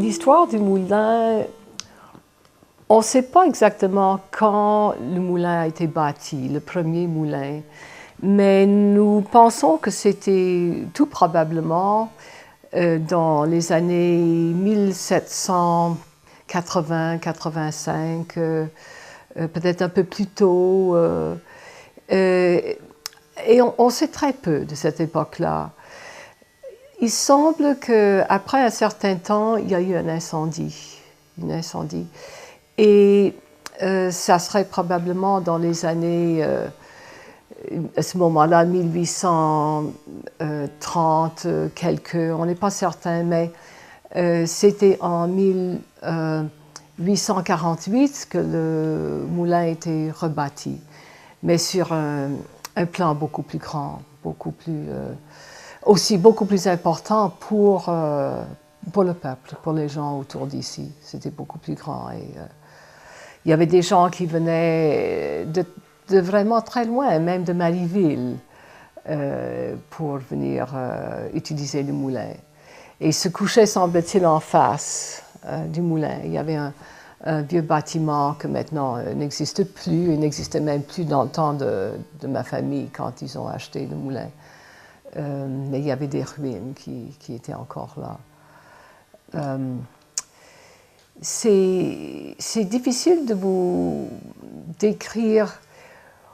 L'histoire du moulin, on ne sait pas exactement quand le moulin a été bâti, le premier moulin, mais nous pensons que c'était tout probablement dans les années 1780-85, peut-être un peu plus tôt. Et on sait très peu de cette époque-là. Il semble qu'après un certain temps, il y a eu un incendie. Et ça serait probablement dans les années, à ce moment-là, 1830 quelques, on n'est pas certain, mais c'était en 1848 que le moulin a été rebâti, mais sur un plan beaucoup plus grand, beaucoup plus important pour le peuple, pour les gens autour d'ici. C'était beaucoup plus grand. Et, il y avait des gens qui venaient de vraiment très loin, même de Marieville, pour venir utiliser le moulin. Et ils se couchaient, semble-t-il, en face du moulin. Il y avait un vieux bâtiment que maintenant n'existe plus, et n'existait même plus dans le temps de ma famille quand ils ont acheté le moulin. Mais il y avait des ruines qui étaient encore là. C'est difficile de vous décrire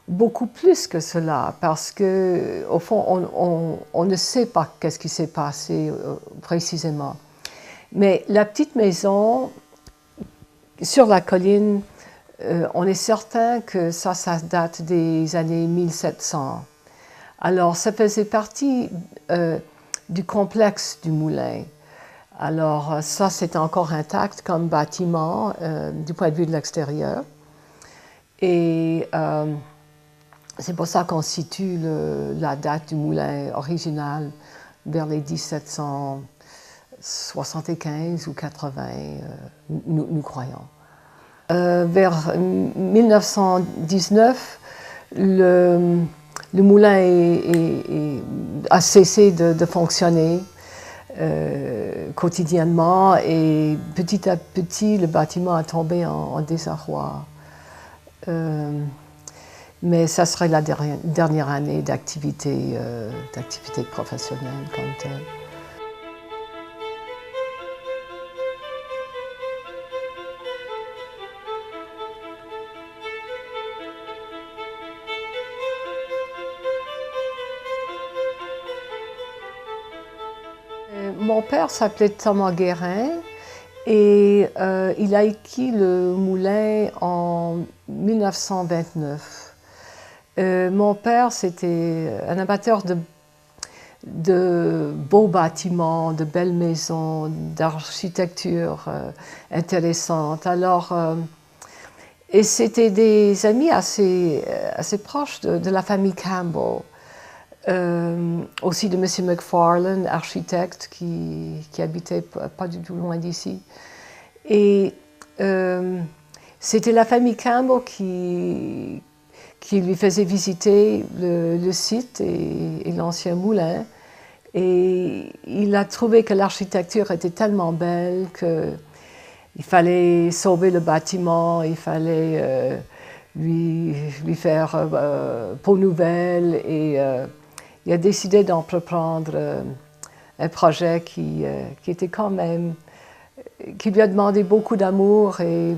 beaucoup plus que cela, parce qu'au fond, on ne sait pas qu'est-ce qui s'est passé précisément. Mais la petite maison sur la colline, on est certain que ça date des années 1700. Alors, ça faisait partie du complexe du moulin. Alors, ça, c'est encore intact comme bâtiment du point de vue de l'extérieur. Et c'est pour ça qu'on situe la date du moulin original vers les 1775 ou 80, nous croyons. Vers 1919, le moulin a cessé de fonctionner quotidiennement, et petit à petit, le bâtiment a tombé en désarroi. Mais ça serait la dernière année d'activité professionnelle comme telle. Mon père s'appelait Thomas Guérin et il a acquis le moulin en 1929. Mon père, c'était un amateur de beaux bâtiments, de belles maisons, d'architecture intéressante. Alors, et c'était des amis assez proches de la famille Campbell. Aussi de M. McFarlane, architecte qui habitait pas du tout loin d'ici. Et c'était la famille Campbell qui lui faisait visiter le site et l'ancien moulin. Et il a trouvé que l'architecture était tellement belle qu'il fallait sauver le bâtiment, il fallait lui faire peau nouvelle, et il a décidé d'entreprendre un projet qui était quand même, qui lui a demandé beaucoup d'amour et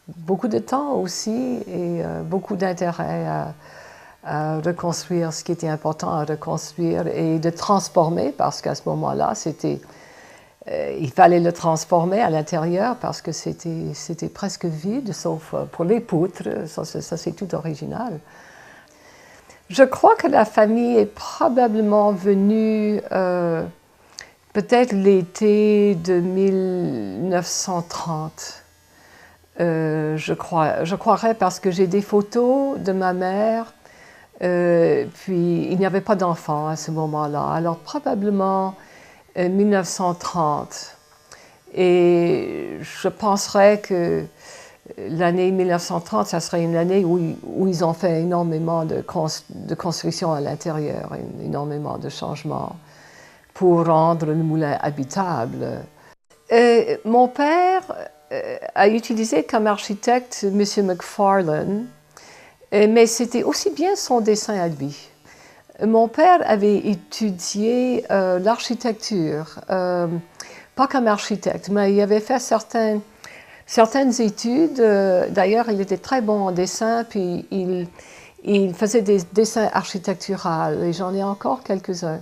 beaucoup de temps aussi, et beaucoup d'intérêt à reconstruire ce qui était important à reconstruire et de transformer, parce qu'à ce moment-là, il fallait le transformer à l'intérieur parce que c'était presque vide, sauf pour les poutres. Ça c'est tout original. Je crois que la famille est probablement venue peut-être l'été de 1930. Je croirais, parce que j'ai des photos de ma mère, puis il n'y avait pas d'enfants à ce moment-là. Alors probablement 1930. Et je penserais que l'année 1930, ça serait une année où ils ont fait énormément de construction à l'intérieur, énormément de changements pour rendre le moulin habitable. Mon père a utilisé comme architecte M. McFarlane, mais c'était aussi bien son dessin à lui. Mon père avait étudié l'architecture, pas comme architecte, mais il avait fait certaines études. D'ailleurs, il était très bon en dessin, puis il faisait des dessins architecturaux, et j'en ai encore quelques-uns.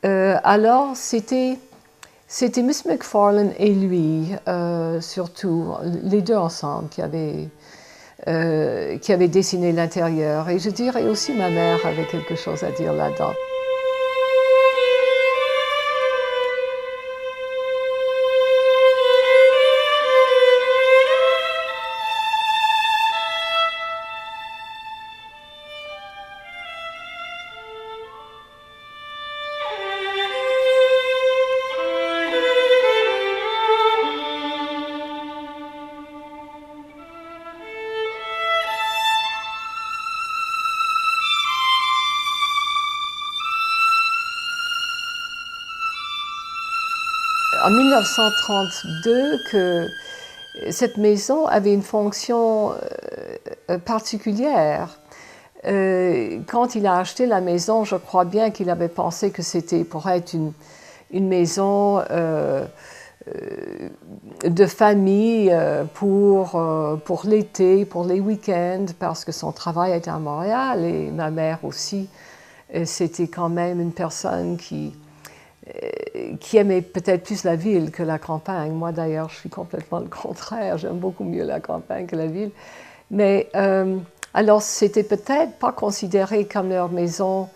Alors, c'était Miss McFarlane et lui, surtout, les deux ensemble, qui avaient dessiné l'intérieur. Et je dirais aussi ma mère avait quelque chose à dire là-dedans. En 1932, que cette maison avait une fonction particulière. Quand il a acheté la maison, je crois bien qu'il avait pensé que c'était pour être une maison de famille pour l'été, pour les week-ends, parce que son travail était à Montréal et ma mère aussi. C'était quand même une personne qui aimait peut-être plus la ville que la campagne. Moi d'ailleurs, je suis complètement le contraire. J'aime beaucoup mieux la campagne que la ville. Mais alors, c'était peut-être pas considéré comme leur maison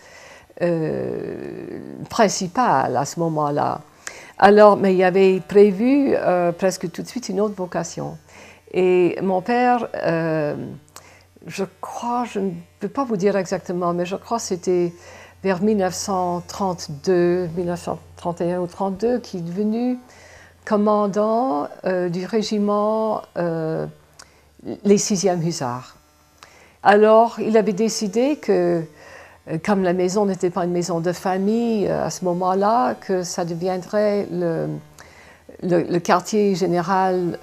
principale à ce moment-là. Alors, mais il y avait prévu presque tout de suite une autre vocation. Et mon père, je crois, je ne peux pas vous dire exactement, mais je crois que c'était vers 1932, 1931 ou 1932, qui est devenu commandant du régiment les 6e Hussards. Alors, il avait décidé que, comme la maison n'était pas une maison de famille à ce moment-là, que ça deviendrait le quartier général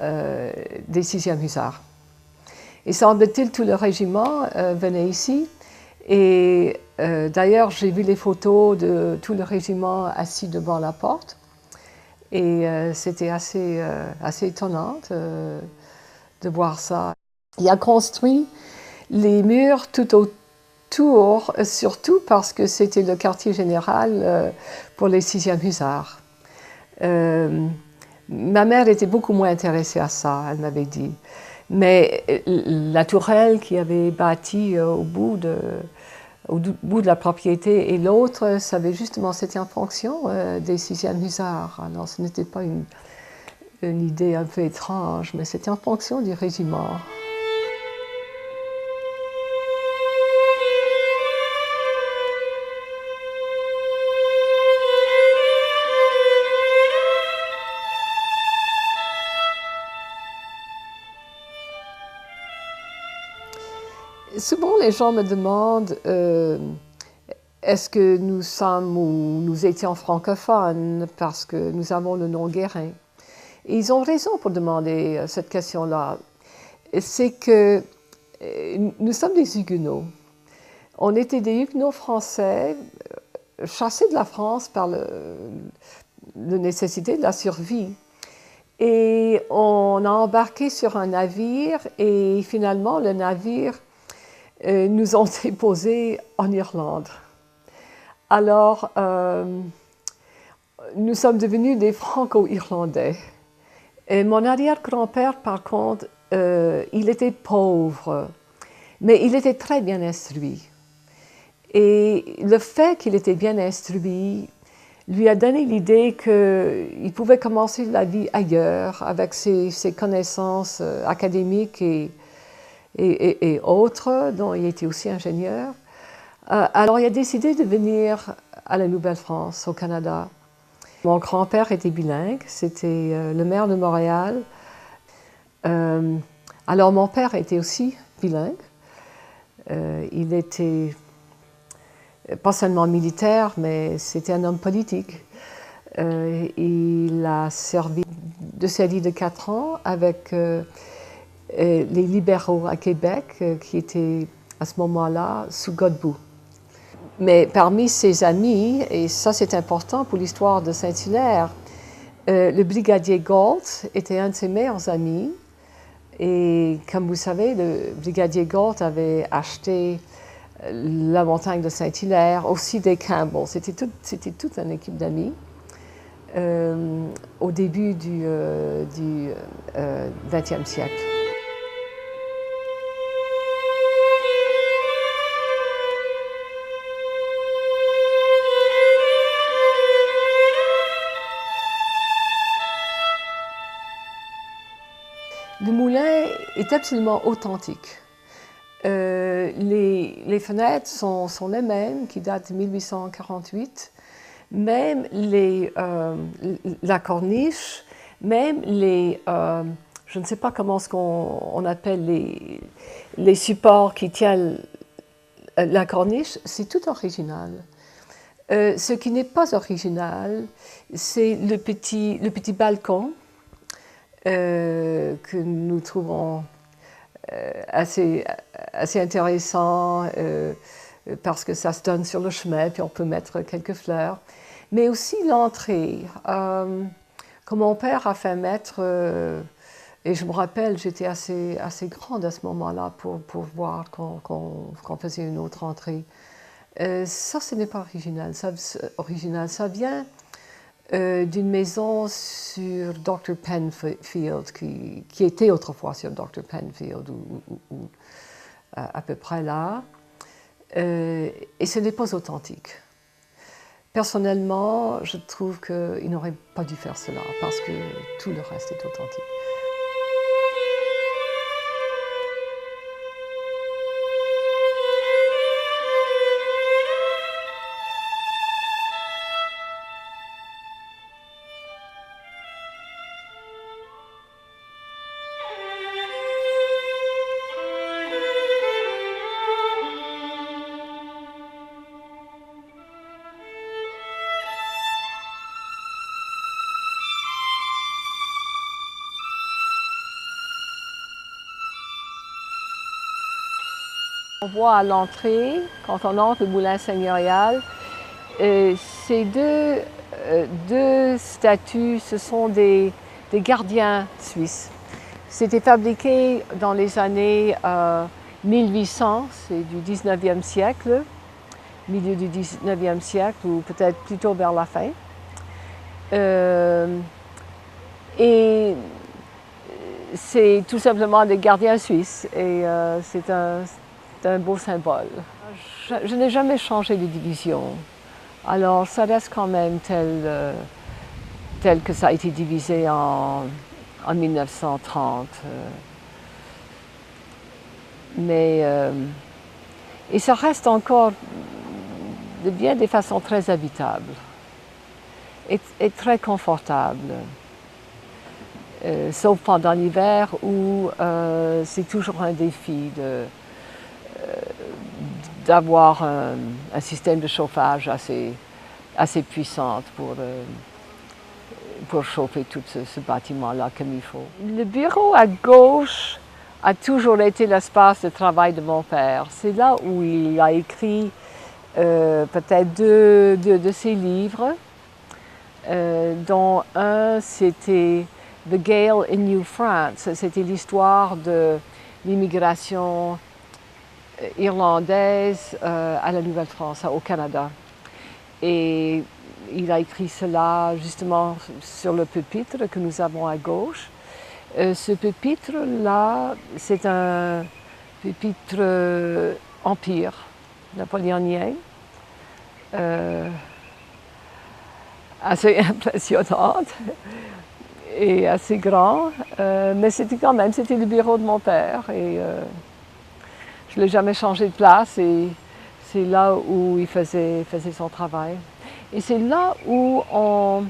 des 6e Hussards. Et semble-t-il, tout le régiment venait ici. Et d'ailleurs, j'ai vu les photos de tout le régiment assis devant la porte. Et c'était assez étonnant de voir ça. Il a construit les murs tout autour, surtout parce que c'était le quartier général pour les 6e Hussards. Ma mère était beaucoup moins intéressée à ça, elle m'avait dit. Mais la tourelle qui avait bâti au bout de la propriété et l'autre, c'était en fonction des 6e Hussards. Alors ce n'était pas une idée un peu étrange, mais c'était en fonction du régiment. Souvent, les gens me demandent est-ce que nous sommes ou nous étions francophones parce que nous avons le nom Guérin. Et ils ont raison pour demander cette question-là. C'est que nous sommes des Huguenots. On était des Huguenots français chassés de la France par la nécessité de la survie. Et on a embarqué sur un navire et finalement le navire nous ont déposés en Irlande. Alors, nous sommes devenus des Franco-Irlandais. Et mon arrière-grand-père, par contre, il était pauvre, mais il était très bien instruit. Et le fait qu'il était bien instruit lui a donné l'idée qu'il pouvait commencer la vie ailleurs avec ses connaissances académiques et autres, dont il était aussi ingénieur. Alors il a décidé de venir à la Nouvelle-France, au Canada. Mon grand-père était bilingue, c'était le maire de Montréal. Alors mon père était aussi bilingue. Il était pas seulement militaire, mais c'était un homme politique. Il a servi de Célie de 4 ans avec les libéraux à Québec qui étaient à ce moment-là sous Godbout. Mais parmi ses amis, et ça c'est important pour l'histoire de Saint-Hilaire, le brigadier Galt était un de ses meilleurs amis. Et comme vous savez, le brigadier Galt avait acheté la montagne de Saint-Hilaire, aussi des Campbell. C'était toute une équipe d'amis au début du XXe siècle. Le moulin est absolument authentique. Les fenêtres sont les mêmes, qui datent de 1848. Même la corniche, même je ne sais pas comment on appelle les supports qui tiennent la corniche, c'est tout original. Ce qui n'est pas original, c'est le petit balcon que nous trouvons assez intéressant parce que ça se donne sur le chemin, puis on peut mettre quelques fleurs. Mais aussi l'entrée, que mon père a fait mettre, et je me rappelle, j'étais assez grande à ce moment-là pour voir qu'on faisait une autre entrée. Ça, ce n'est pas original. Ça vient d'une maison sur Dr. Penfield, qui était autrefois sur Dr. Penfield, ou à peu près là. Et ce n'est pas authentique. Personnellement, je trouve qu'il n'aurait pas dû faire cela, parce que tout le reste est authentique. On voit à l'entrée, quand on entre le moulin seigneurial, ces deux statues, ce sont des gardiens suisses. C'était fabriqué dans les années 1800, c'est du 19e siècle, milieu du 19e siècle, ou peut-être plutôt vers la fin. Et c'est tout simplement des gardiens suisses, et c'est un beau symbole. Je n'ai jamais changé de division, alors ça reste quand même tel que ça a été divisé en 1930. Et ça reste encore de bien des façons très habitables et très confortables. Sauf pendant l'hiver où c'est toujours un défi d'avoir un système de chauffage assez puissant pour chauffer tout ce bâtiment-là comme il faut. Le bureau à gauche a toujours été l'espace de travail de mon père. C'est là où il a écrit peut-être deux de ses livres, dont un c'était The Gale in New France. C'était l'histoire de l'immigration irlandaise à la Nouvelle-France, au Canada. Et il a écrit cela justement sur le pupitre que nous avons à gauche. Ce pupitre-là, c'est un pupitre empire napoléonien, assez impressionnante et assez grand, mais c'était quand même, c'était le bureau de mon père et je ne l'ai jamais changé de place et c'est là où il faisait son travail. Et c'est là où on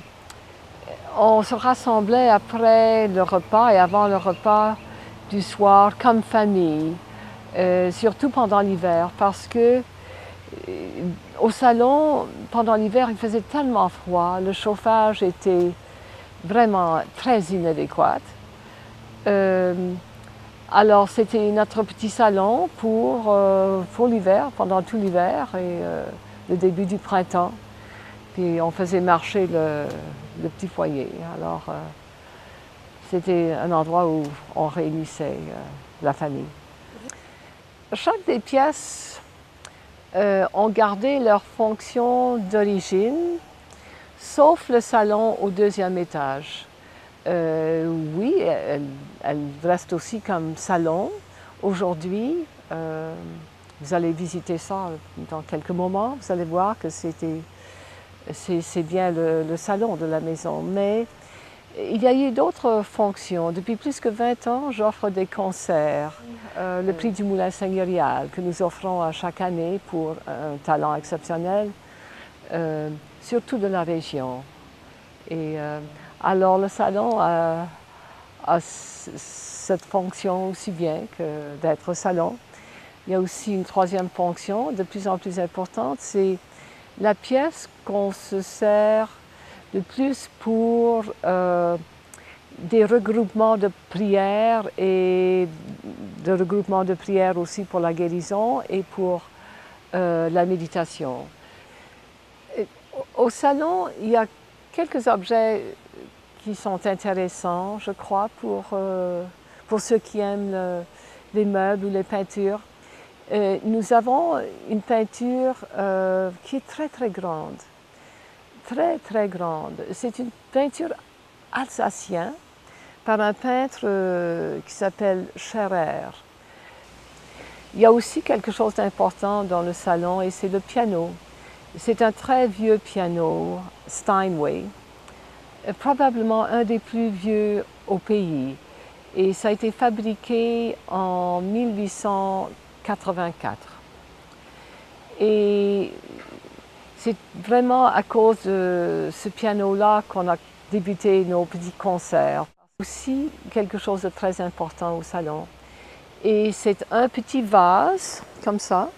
se rassemblait après le repas et avant le repas du soir comme famille, surtout pendant l'hiver, parce que au salon, pendant l'hiver, il faisait tellement froid, le chauffage était vraiment très inadéquate. Alors c'était notre petit salon pour l'hiver, pendant tout l'hiver et le début du printemps. Puis on faisait marcher le petit foyer. Alors c'était un endroit où on réunissait la famille. Chaque des pièces ont gardé leur fonction d'origine, sauf le salon au deuxième étage. Oui, elle reste aussi comme salon aujourd'hui. Vous allez visiter ça dans quelques moments. Vous allez voir que c'est bien le salon de la maison. Mais il y a eu d'autres fonctions. Depuis plus que 20 ans, j'offre des concerts. Le prix du Moulin Seigneurial que nous offrons à chaque année pour un talent exceptionnel, surtout de la région. Et alors le salon a cette fonction aussi bien que d'être salon. Il y a aussi une troisième fonction de plus en plus importante, c'est la pièce qu'on se sert de plus pour des regroupements de prières et de regroupements de prières aussi pour la guérison et pour la méditation. Au salon, il y a quelques objets qui sont intéressants, je crois, pour ceux qui aiment les meubles ou les peintures. Nous avons une peinture qui est très très grande, très très grande. C'est une peinture alsacienne par un peintre qui s'appelle Scherer. Il y a aussi quelque chose d'important dans le salon et c'est le piano. C'est un très vieux piano, Steinway, probablement un des plus vieux au pays. Et ça a été fabriqué en 1884. Et c'est vraiment à cause de ce piano-là qu'on a débuté nos petits concerts. Aussi quelque chose de très important au salon. Et c'est un petit vase, comme ça,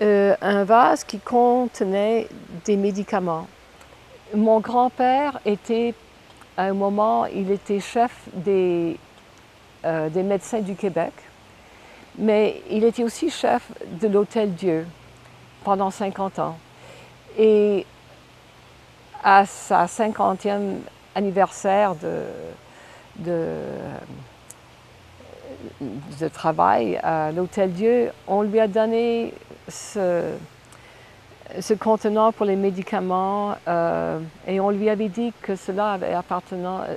un vase qui contenait des médicaments. Mon grand-père était, à un moment, il était chef des médecins du Québec, mais il était aussi chef de l'Hôtel Dieu pendant 50 ans. Et à sa 50e anniversaire de travail à l'Hôtel Dieu, on lui a donné ce contenant pour les médicaments et on lui avait dit que cela avait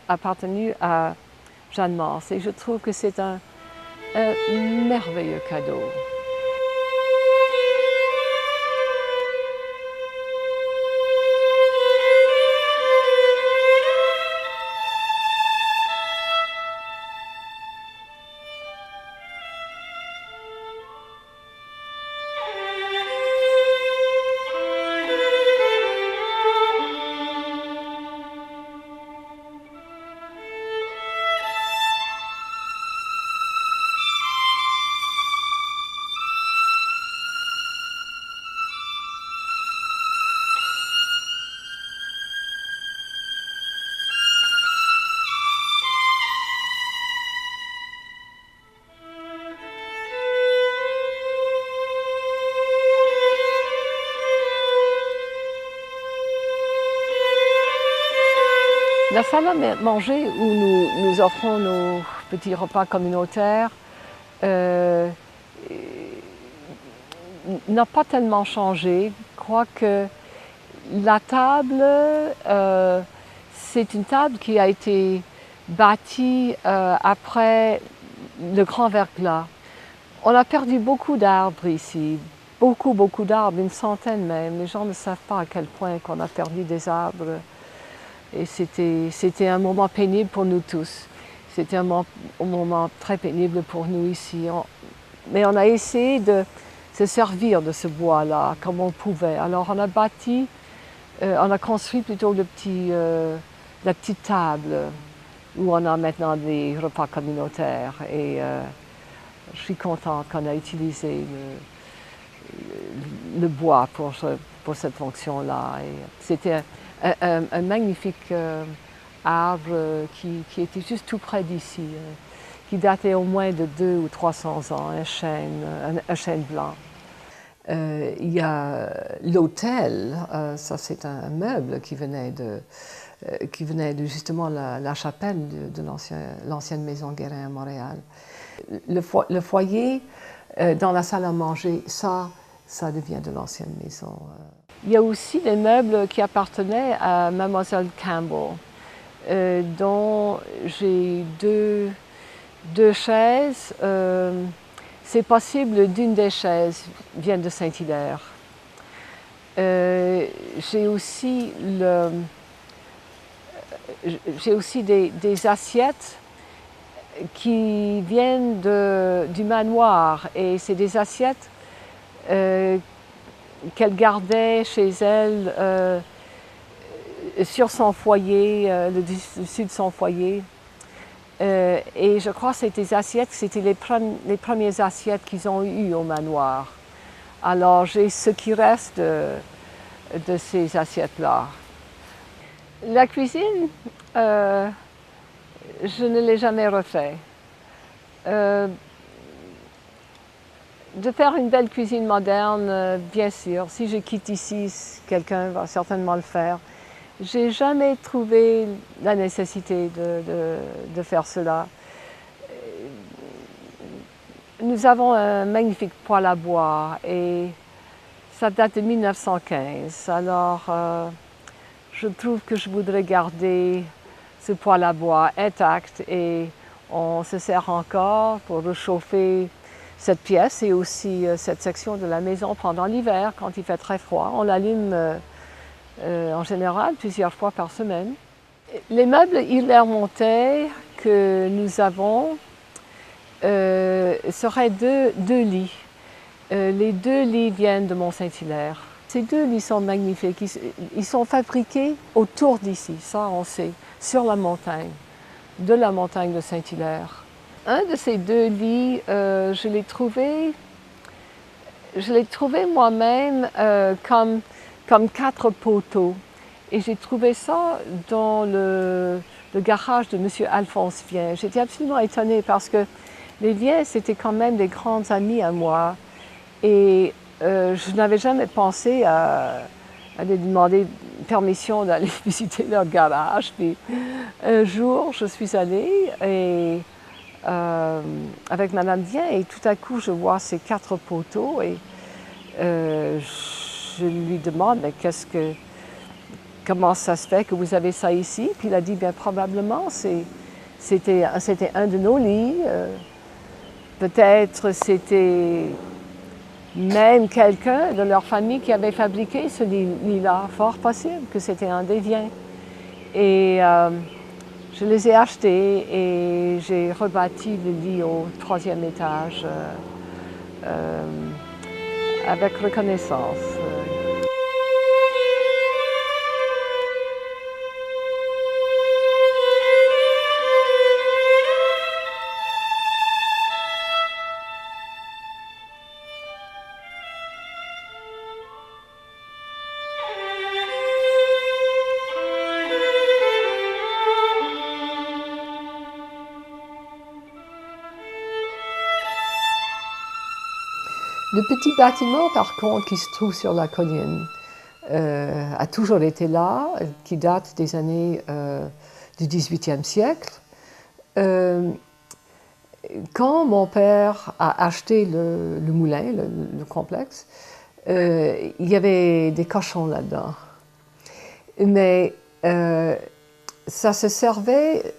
appartenu à Jeanne Mars. Et je trouve que c'est un merveilleux cadeau. La salle à manger où nous offrons nos petits repas communautaires n'a pas tellement changé. Je crois que la table, c'est une table qui a été bâtie après le grand verglas. On a perdu beaucoup d'arbres ici, beaucoup d'arbres, une centaine même. Les gens ne savent pas à quel point qu'on a perdu des arbres. Et c'était un moment pénible pour nous tous. C'était un moment très pénible pour nous ici. Mais on a essayé de se servir de ce bois-là comme on pouvait. Alors on a bâti, on a construit plutôt la petite table où on a maintenant des repas communautaires. Et je suis contente qu'on a utilisé le bois pour cette fonction-là. C'était un magnifique arbre qui était juste tout près d'ici, qui datait au moins de 200 ou 300 ans, un chêne blanc. Il y a l'autel, ça c'est un meuble qui venait de justement la chapelle de l'ancienne maison Guérin à Montréal. Le foyer dans la salle à manger, ça devient de l'ancienne maison. Il y a aussi des meubles qui appartenaient à Mademoiselle Campbell, dont j'ai deux chaises. C'est possible d'une des chaises vienne de Saint-Hilaire. J'ai aussi des assiettes qui viennent du manoir, et c'est des assiettes qu'elle gardait chez elle sur son foyer, le dessus de son foyer. Et je crois que c'était les premières assiettes qu'ils ont eues au manoir. Alors j'ai ce qui reste de ces assiettes-là. La cuisine, je ne l'ai jamais refait. De faire une belle cuisine moderne, bien sûr. Si je quitte ici, quelqu'un va certainement le faire. J'ai jamais trouvé la nécessité de faire cela. Nous avons un magnifique poêle à bois et ça date de 1915. Alors, je trouve que je voudrais garder ce poêle à bois intact, et on se sert encore pour réchauffer cette pièce et aussi cette section de la maison pendant l'hiver, quand il fait très froid. On l'allume en général plusieurs fois par semaine. Les meubles Hilaire-Montet que nous avons seraient deux lits. Les deux lits viennent de Mont-Saint-Hilaire. Ces deux lits sont magnifiques. Ils sont fabriqués autour d'ici, ça on sait, sur la montagne, de la montagne de Saint-Hilaire. Un de ces deux lits, je l'ai trouvé moi-même comme 4 poteaux. Et j'ai trouvé ça dans le garage de M. Alphonse Vien. J'étais absolument étonnée parce que les Viens, c'était quand même des grands amis à moi. Et je n'avais jamais pensé à aller demander permission d'aller visiter leur garage. Puis un jour, je suis allée avec Madame Vien, et tout à coup, je vois ces 4 poteaux et je lui demande, mais comment ça se fait que vous avez ça ici? Puis il a dit, bien probablement, c'était un de nos lits. Peut-être c'était même quelqu'un de leur famille qui avait fabriqué ce lit-là. Fort possible que c'était un des Viens. Et je les ai achetés et j'ai rebâti le lit au 3e étage avec reconnaissance. Le petit bâtiment, par contre, qui se trouve sur la colline, a toujours été là, qui date des années du XVIIIe siècle. Quand mon père a acheté le moulin, le complexe, il y avait des cochons là-dedans. Mais ça se servait,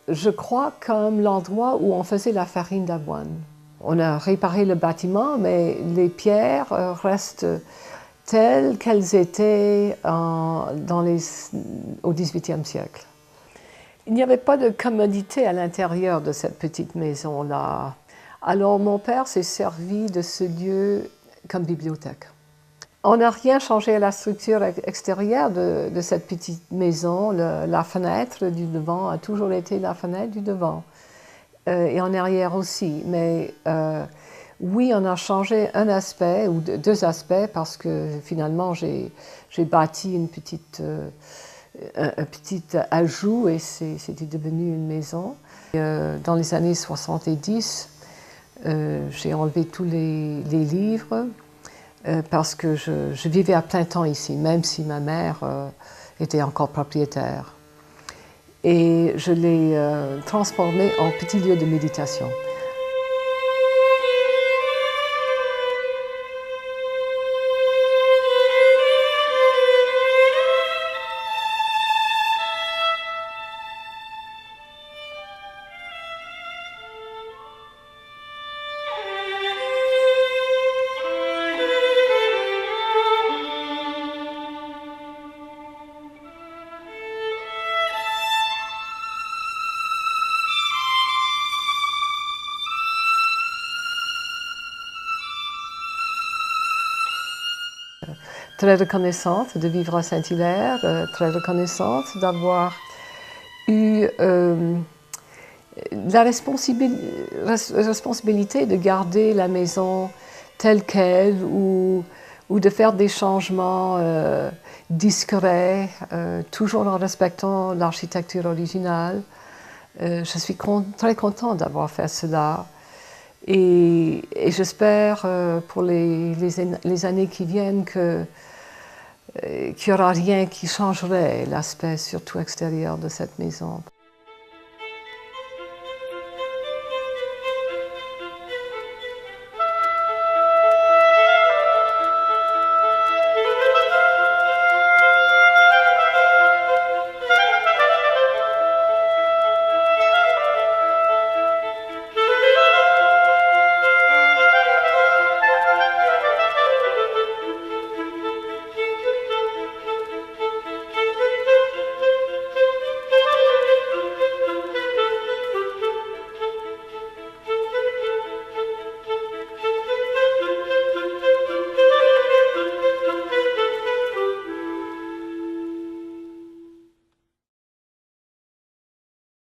je crois, comme l'endroit où on faisait la farine d'avoine. On a réparé le bâtiment, mais les pierres restent telles qu'elles étaient au XVIIIe siècle. Il n'y avait pas de commodité à l'intérieur de cette petite maison-là. Alors mon père s'est servi de ce lieu comme bibliothèque. On n'a rien changé à la structure extérieure de cette petite maison. La fenêtre du devant a toujours été la fenêtre du devant. Et en arrière aussi. Mais oui, on a changé un aspect, ou 2 aspects, parce que finalement j'ai bâti une petite un petit ajout et c'était devenu une maison. Dans les années 70, j'ai enlevé tous les livres parce que je vivais à plein temps ici, même si ma mère était encore propriétaire. Et je l'ai transformé en petit lieu de méditation. Très reconnaissante de vivre à Saint-Hilaire, très reconnaissante d'avoir eu la responsabilité de garder la maison telle qu'elle ou de faire des changements discrets, toujours en respectant l'architecture originale. Je suis très contente d'avoir fait cela. Et j'espère pour les années qui viennent qu'il n'y aura rien qui changerait l'aspect surtout extérieur de cette maison.